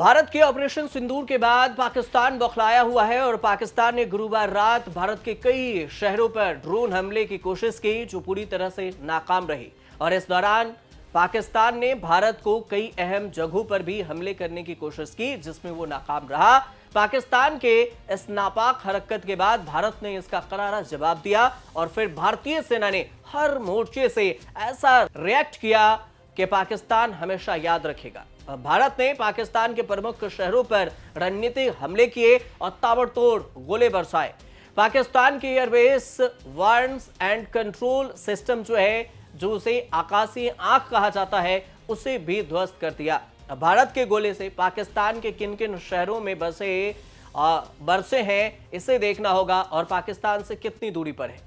भारत के ऑपरेशन सिंदूर के बाद पाकिस्तान बौखलाया हुआ है और पाकिस्तान ने गुरुवार रात भारत के कई शहरों पर ड्रोन हमले की कोशिश की, जो पूरी तरह से नाकाम रही। और इस दौरान पाकिस्तान ने भारत को कई अहम जगहों पर भी हमले करने की कोशिश की, जिसमें वो नाकाम रहा। पाकिस्तान के इस नापाक हरकत के बाद भारत ने इसका करारा जवाब दिया और फिर भारतीय सेना ने हर मोर्चे से ऐसा रिएक्ट किया कि पाकिस्तान हमेशा याद रखेगा। भारत ने पाकिस्तान के प्रमुख शहरों पर रणनीतिक हमले किए और ताबड़तोड़ गोले बरसाए। पाकिस्तान के airbase warns and control system जो उसे आकाशीय आंख कहा जाता है, उसे भी ध्वस्त कर दिया। भारत के गोले से पाकिस्तान के किन किन शहरों में बरसे हैं, इसे देखना होगा और पाकिस्तान से कितनी दूरी पर है।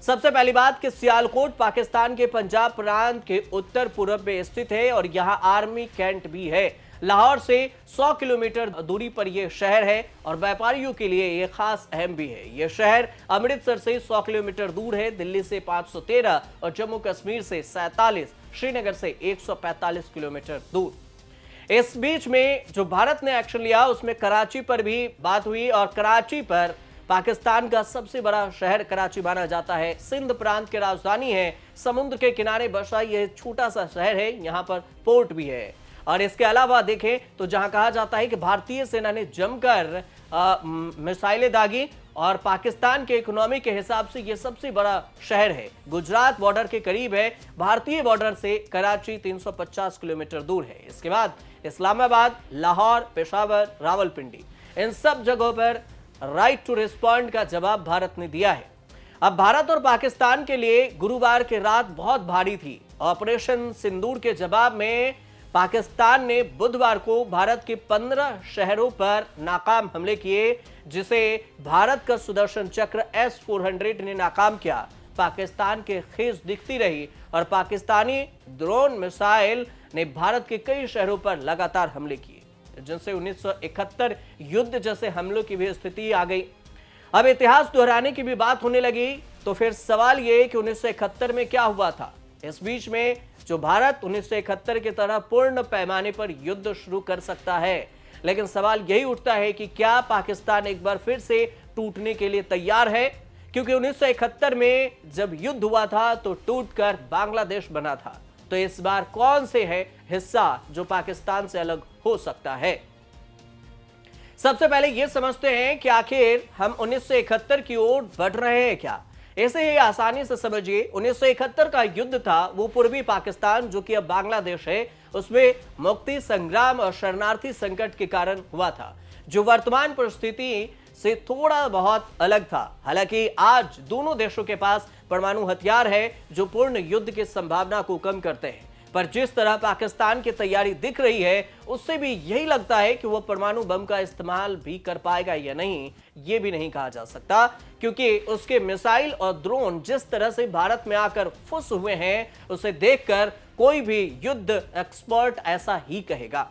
सबसे पहली बात कि सियालकोट पाकिस्तान के पंजाब प्रांत के उत्तर पूर्व में स्थित है और यहां आर्मी कैंट भी है। लाहौर से 100 किलोमीटर दूरी पर यह शहर है और व्यापारियों के लिए यह खास अहम भी है। यह शहर अमृतसर से 100 किलोमीटर दूर है, दिल्ली से 513 और जम्मू कश्मीर से 47, श्रीनगर से 145 किलोमीटर दूर। इस बीच में जो भारत ने एक्शन लिया उसमें कराची पर भी बात हुई और कराची पर पाकिस्तान का सबसे बड़ा शहर कराची माना जाता है। सिंध प्रांत की राजधानी है, समुद्र के किनारे बसा यह छोटा सा शहर है, यहां पर पोर्ट भी है। और इसके अलावा देखें तो जहां कहा जाता है कि भारतीय सेना ने जमकर मिसाइलें दागी और पाकिस्तान के इकोनॉमी के हिसाब से यह सबसे बड़ा शहर है। गुजरात बॉर्डर के करीब है, भारतीय बॉर्डर से कराची 350 किलोमीटर दूर है। इसके बाद इस्लामाबाद, लाहौर, पेशावर, रावलपिंडी, इन सब जगहों पर राइट टू रिस्पॉन्ड का जवाब भारत ने दिया है। अब भारत और पाकिस्तान के लिए गुरुवार की रात बहुत भारी थी। ऑपरेशन सिंदूर के जवाब में पाकिस्तान ने बुधवार को भारत के 15 शहरों पर नाकाम हमले किए, जिसे भारत का सुदर्शन चक्र S-400 ने नाकाम किया। पाकिस्तान के खीस दिखती रही और पाकिस्तानी ड्रोन मिसाइल ने भारत के कई शहरों पर लगातार हमले किए, जिनसे 1971 युद्ध जैसे हमलों की भी स्थिति आ गई। अब इतिहास दोहराने की भी बात होने लगी, तो फिर सवाल यह कि 1971 में क्या हुआ था। इस बीच में जो भारत 1971 की तरह पूर्ण पैमाने पर युद्ध शुरू कर सकता है, लेकिन सवाल यही उठता है कि क्या पाकिस्तान एक बार फिर से टूटने के लिए तैयार है, क्योंकि 1971 में जब युद्ध हुआ था तो टूटकर बांग्लादेश बना था। तो इस बार कौन से है हिस्सा जो पाकिस्तान से अलग हो सकता है। सबसे पहले यह समझते हैं कि आखिर हम 1971 की ओर बढ़ रहे हैं क्या। ऐसे ही आसानी से समझिए, 1971 का युद्ध था वो पूर्वी पाकिस्तान, जो कि अब बांग्लादेश है, उसमें मुक्ति संग्राम और शरणार्थी संकट के कारण हुआ था, जो वर्तमान परिस्थिति से थोड़ा बहुत अलग था। हालांकि आज दोनों देशों के पास परमाणु हथियार है जो पूर्ण युद्ध की संभावना को कम करते हैं, पर जिस तरह पाकिस्तान की तैयारी दिख रही है उससे भी यही लगता है कि वह परमाणु बम का इस्तेमाल भी कर पाएगा या नहीं, यह भी नहीं कहा जा सकता, क्योंकि उसके मिसाइल और ड्रोन जिस तरह से भारत में आकर फुस हुए हैं, उसे देखकर कोई भी युद्ध एक्सपर्ट ऐसा ही कहेगा।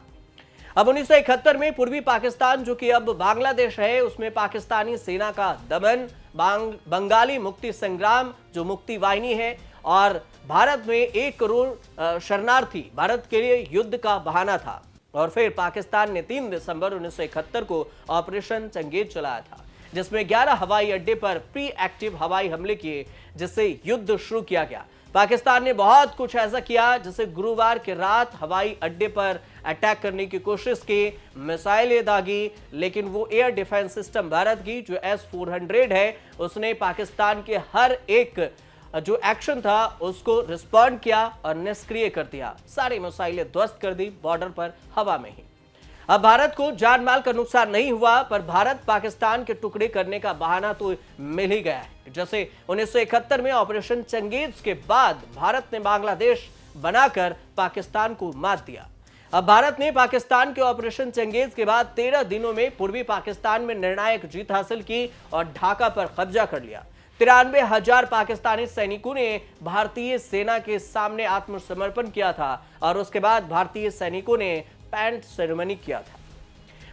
अब 1971 में पूर्वी पाकिस्तान, जो कि अब बांग्लादेश है, उसमें पाकिस्तानी सेना का दमन, बंगाली मुक्ति संग्राम जो मुक्ति वाहिनी है, और भारत में 1 करोड़ शरणार्थी भारत के लिए युद्ध का बहाना था। और फिर पाकिस्तान ने 3 दिसंबर 1971 को ऑपरेशन चंगेज चलाया था, जिसमें 11 हवाई अड्डे पर प्री एक्टिव हवाई हमले किए, जिससे युद्ध शुरू किया गया। पाकिस्तान ने बहुत कुछ ऐसा किया, जैसे गुरुवार की रात हवाई अड्डे पर अटैक करने की कोशिश की, मिसाइलें दागी, लेकिन वो एयर डिफेंस सिस्टम भारत की जो S-400 है, उसने पाकिस्तान के हर एक जो एक्शन था उसको रिस्पॉन्ड किया और निष्क्रिय कर दिया। सारी मिसाइलें ध्वस्त कर दी बॉर्डर पर हवा में ही। अब भारत को जान माल का नुकसान नहीं हुआ, पर भारत पाकिस्तान के टुकड़े करने का बहाना तो मिल ही गया है। जैसे 1971 में ऑपरेशन चंगेज के बाद भारत ने बांग्लादेश बनाकर पाकिस्तान को मात दिया। अब भारत ने पाकिस्तान के ऑपरेशन चंगेज के बाद 13 दिनों में पूर्वी पाकिस्तान में निर्णायक जीत हासिल की और ढाका पर कब्जा कर लिया। 93,000 पाकिस्तानी सैनिकों ने भारतीय सेना के सामने आत्मसमर्पण किया था और उसके बाद भारतीय सैनिकों ने पैंट सेरेमनी किया था।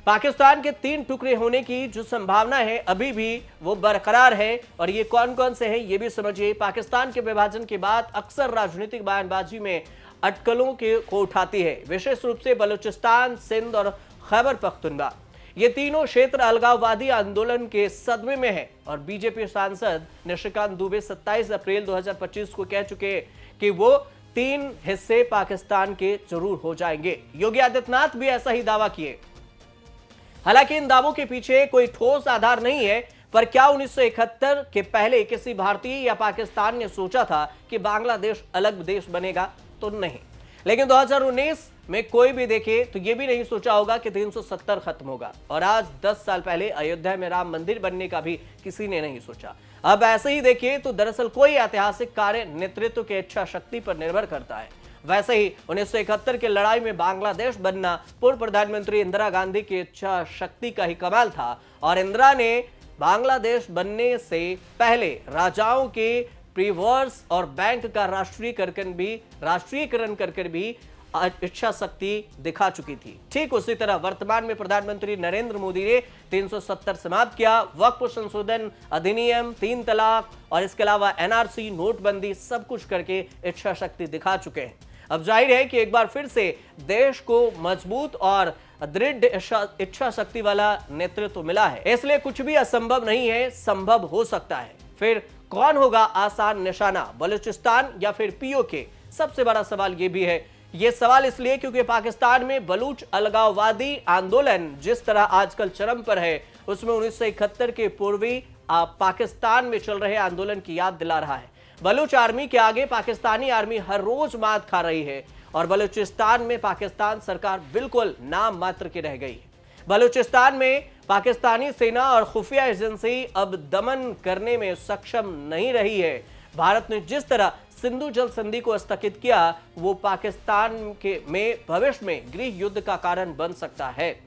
पाकिस्तान के 3 टुकड़े होने की जो संभावना है अभी भी वो बरकरार है, और ये कौन कौन से हैं ये भी समझिए। पाकिस्तान के विभाजन के बाद अक्सर राजनीतिक बयानबाजी में अटकलों को उठाती है, विशेष रूप से बलूचिस्तान, सिंध और खैबर पख्तूनख्वा। ये तीनों क्षेत्र अलगाववादी आंदोलन के सदमे में है और बीजेपी सांसद निशिकांत दुबे 27 अप्रैल 2025 को कह चुके कि वो 3 हिस्से पाकिस्तान के जरूर हो जाएंगे। योगी आदित्यनाथ भी ऐसा ही दावा किए। हालांकि इन दावों के पीछे कोई ठोस आधार नहीं है, पर क्या 1971 के पहले किसी भारतीय या पाकिस्तान ने सोचा था कि बांग्लादेश अलग देश बनेगा? तो नहीं। लेकिन 2019 में कोई भी देखे तो यह भी नहीं सोचा होगा कि 370 खत्म होगा, और आज 10 साल पहले अयोध्या में राम मंदिर बनने का भी किसी ने नहीं सोचा। अब ऐसे ही देखिए तो दरअसल कोई ऐतिहासिक कार्य नेतृत्व के इच्छा शक्ति पर निर्भर करता है। वैसे ही 1971 की लड़ाई में बांग्लादेश बनना पूर्व प्रधानमंत्री इंदिरा गांधी की इच्छा शक्ति का ही कमाल था, और इंदिरा ने बांग्लादेश बनने से पहले राजाओं के प्रीवर्स और बैंक का राष्ट्रीयकरण कर भी इच्छा शक्ति दिखा चुकी थी। ठीक उसी तरह वर्तमान में प्रधानमंत्री नरेंद्र मोदी ने 370 समाप्त किया, वक्फ संशोधन अधिनियम, 3 तलाक और इसके अलावा एनआरसी, नोटबंदी, सब कुछ करके इच्छा शक्ति दिखा चुके हैं। अब जाहिर है कि एक बार फिर से देश को मजबूत और दृढ़ इच्छा शक्ति वाला नेतृत्व मिला है, इसलिए कुछ भी असंभव नहीं है, संभव हो सकता है। फिर कौन होगा आसान निशाना, बलूचिस्तान या फिर पीओके? सबसे बड़ा सवाल यह भी है। यह सवाल इसलिए क्योंकि पाकिस्तान में बलूच अलगाववादी आंदोलन जिस तरह आजकल चरम पर है, उसमें 1971 के पूर्वी पाकिस्तान में चल रहे आंदोलन की याद दिला रहा है। बलूच आर्मी के आगे पाकिस्तानी आर्मी हर रोज मात खा रही है, और बलूचिस्तान में पाकिस्तान सरकार बिल्कुल नाम मात्र की रह गई है। बलूचिस्तान में पाकिस्तानी सेना और खुफिया एजेंसी अब दमन करने में सक्षम नहीं रही है। भारत ने जिस तरह सिंधु जल संधि को स्थगित किया, वो पाकिस्तान के में भविष्य में गृह युद्ध का कारण बन सकता है।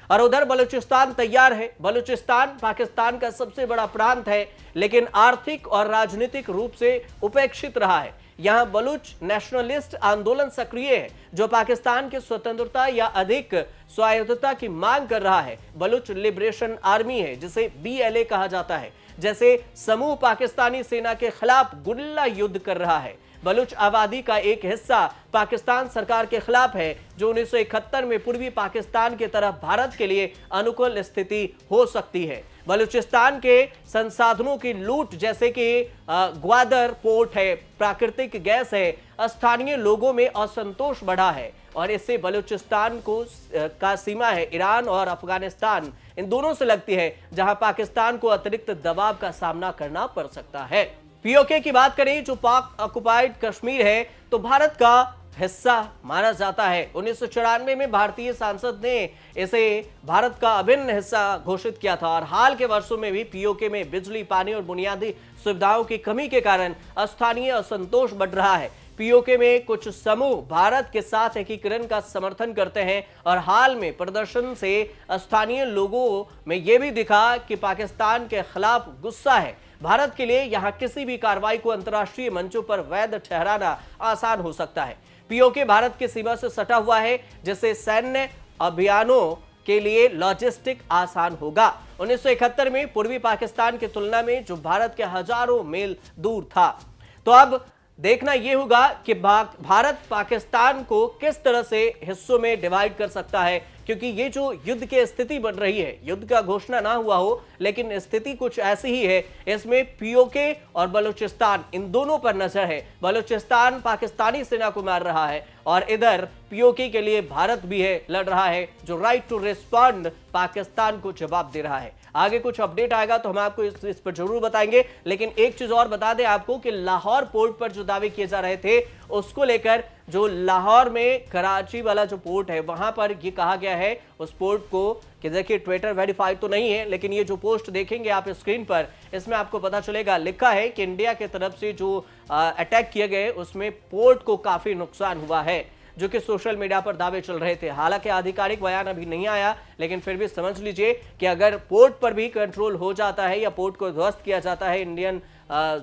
और उधर बलूचिस्तान तैयार है। बलूचिस्तान पाकिस्तान का सबसे बड़ा प्रांत है, लेकिन आर्थिक और राजनीतिक रूप से उपेक्षित रहा है। यहां बलूच नेशनलिस्ट आंदोलन सक्रिय है, जो पाकिस्तान की स्वतंत्रता या अधिक स्वायत्तता की मांग कर रहा है। बलूच लिबरेशन आर्मी है, जिसे BLA कहा जाता है, जैसे समूह पाकिस्तानी सेना के खिलाफ गुरिल्ला युद्ध कर रहा है। बलूच आबादी का एक हिस्सा पाकिस्तान सरकार के खिलाफ है, जो 1971 में पूर्वी पाकिस्तान की तरफ भारत के लिए अनुकूल स्थिति हो सकती है। बलूचिस्तान के संसाधनों की लूट, जैसे कि ग्वादर पोर्ट है, प्राकृतिक गैस है, स्थानीय लोगों में असंतोष बढ़ा है, और इससे बलूचिस्तान का सीमा है ईरान और अफगानिस्तान, इन दोनों से लगती है, जहां पाकिस्तान को अतिरिक्त दबाव का सामना करना पड़ सकता है। पीओके की बात करें, जो पाक ऑक्युपाइड कश्मीर है, तो भारत का हिस्सा माना जाता है। 1994 में भारतीय सांसद ने इसे भारत का अभिन्न हिस्सा घोषित किया था, और हाल के वर्षों में भी पीओके में बिजली, पानी और बुनियादी सुविधाओं की कमी के कारण स्थानीय असंतोष बढ़ रहा है। पीओके में कुछ समूह भारत के साथ एकीकरण का समर्थन करते हैं, और हाल में प्रदर्शन से स्थानीय लोगों में यह भी दिखा कि पाकिस्तान के खिलाफ गुस्सा है। भारत के लिए यहां किसी भी कार्रवाई को अंतर्राष्ट्रीय मंचों पर वैध ठहराना आसान हो सकता है। पीओके भारत की सीमा से सटा हुआ है, जिससे सैन्य अभियानों के लिए लॉजिस्टिक आसान होगा। 1971 में पूर्वी पाकिस्तान की तुलना में जो भारत के हजारों मील दूर था। तो अब देखना यह होगा कि भारत पाकिस्तान को किस तरह से हिस्सों में डिवाइड कर सकता है, क्योंकि ये जो युद्ध की स्थिति बन रही है, युद्ध का घोषणा ना हुआ हो, लेकिन स्थिति कुछ ऐसी ही है। इसमें पीओके और बलूचिस्तान, इन दोनों पर नजर है। बलूचिस्तान पाकिस्तानी सेना को मार रहा है, और इधर पीओके के लिए भारत भी है, लड़ रहा है, जो राइट टू रिस्पॉन्ड पाकिस्तान को जवाब दे रहा है। आगे कुछ अपडेट आएगा तो हम आपको इस पर जरूर बताएंगे, लेकिन एक चीज और बता दें आपको कि लाहौर पोर्ट पर जो दावे किए जा रहे थे, उसको लेकर जो लाहौर में कराची वाला जो पोर्ट है, वहां पर ये कहा गया है उस पोर्ट को कि देखिए ट्विटर वेरीफाइड तो नहीं है, लेकिन ये जो पोस्ट देखेंगे आप स्क्रीन पर, इसमें आपको पता चलेगा, लिखा है कि इंडिया की तरफ से जो अटैक किए गए उसमें पोर्ट को काफी नुकसान हुआ है, जो कि सोशल मीडिया पर दावे चल रहे थे। हालांकि आधिकारिक बयान अभी नहीं आया, लेकिन फिर भी समझ लीजिए कि अगर पोर्ट पर भी कंट्रोल हो जाता है या पोर्ट को ध्वस्त किया जाता है इंडियन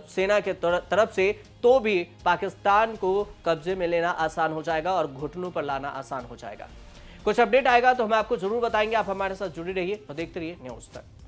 सेना के तरफ से, तो भी पाकिस्तान को कब्जे में लेना आसान हो जाएगा और घुटनों पर लाना आसान हो जाएगा। कुछ अपडेट आएगा तो हम आपको जरूर बताएंगे। आप हमारे साथ जुड़े रहिए और देखते रहिए न्यूज़ तक।